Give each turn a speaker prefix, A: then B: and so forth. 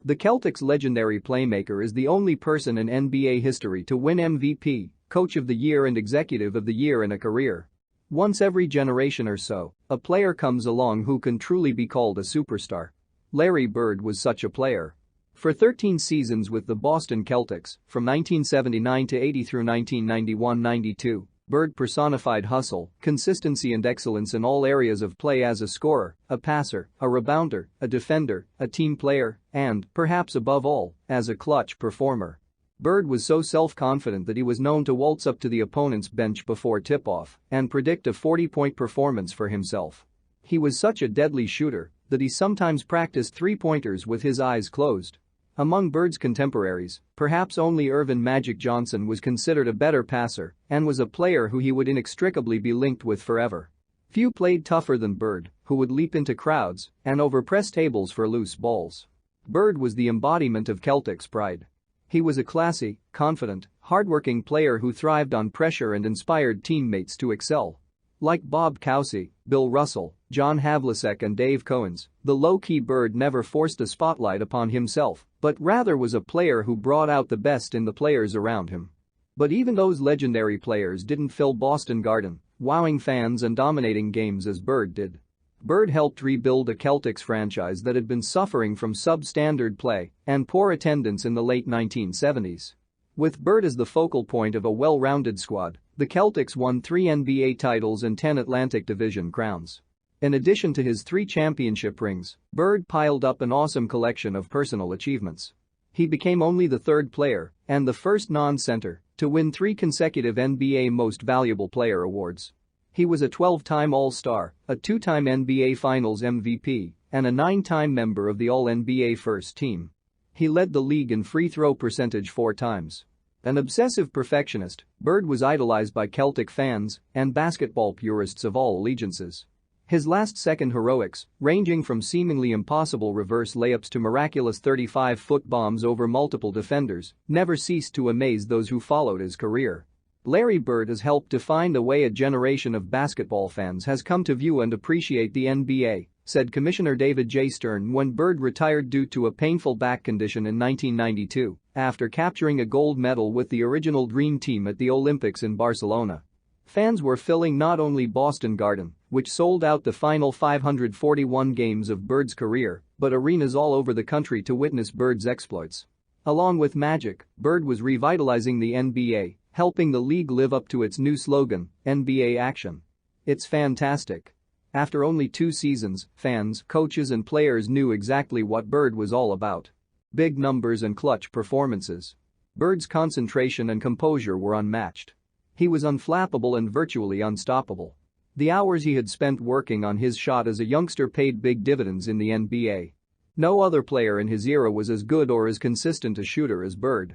A: The Celtics' legendary playmaker is the only person in NBA history to win MVP, Coach of the Year and Executive of the Year in a career. Once every generation or so, a player comes along who can truly be called a superstar. Larry Bird was such a player. For 13 seasons with the Boston Celtics, from 1979 to 80 through 1991-92, Bird personified hustle, consistency and excellence in all areas of play as a scorer, a passer, a rebounder, a defender, a team player, and, perhaps above all, as a clutch performer. Bird was so self-confident that he was known to waltz up to the opponent's bench before tip-off and predict a 40-point performance for himself. He was such a deadly shooter that he sometimes practiced three-pointers with his eyes closed. Among Bird's contemporaries, perhaps only Earvin "Magic" Johnson was considered a better passer and was a player who he would inextricably be linked with forever. Few played tougher than Bird, who would leap into crowds and overpress tables for loose balls. Bird was the embodiment of Celtics pride. He was a classy, confident, hardworking player who thrived on pressure and inspired teammates to excel. Like Bob Cousy, Bill Russell, John Havlicek and Dave Cowens, the low-key Bird never forced the spotlight upon himself, but rather was a player who brought out the best in the players around him. But even those legendary players didn't fill Boston Garden, wowing fans and dominating games as Bird did. Bird helped rebuild a Celtics franchise that had been suffering from substandard play and poor attendance in the late 1970s. With Bird as the focal point of a well-rounded squad, the Celtics won 3 NBA titles and 10 Atlantic Division crowns. In addition to his 3 championship rings, Bird piled up an awesome collection of personal achievements. He became only the 3rd player and the first non-center to win 3 consecutive NBA Most Valuable Player awards. He was a 12-time All-Star, a 2-time NBA Finals MVP, and a 9-time member of the All-NBA First Team. He led the league in free throw percentage 4 times. An obsessive perfectionist, Bird was idolized by Celtic fans and basketball purists of all allegiances. His last-second heroics, ranging from seemingly impossible reverse layups to miraculous 35-foot bombs over multiple defenders, never ceased to amaze those who followed his career. Larry Bird has helped define the way a generation of basketball fans has come to view and appreciate the NBA, said Commissioner David J. Stern when Bird retired due to a painful back condition in 1992 after capturing a gold medal with the original Dream Team at the Olympics in Barcelona. Fans were filling not only Boston Garden, which sold out the final 541 games of Bird's career, but arenas all over the country to witness Bird's exploits. Along with Magic, Bird was revitalizing the NBA, helping the league live up to its new slogan, NBA Action. It's fantastic. After only 2 seasons, fans, coaches and players knew exactly what Bird was all about. Big numbers and clutch performances. Bird's concentration and composure were unmatched. He was unflappable and virtually unstoppable. The hours he had spent working on his shot as a youngster paid big dividends in the NBA. No other player in his era was as good or as consistent a shooter as Bird.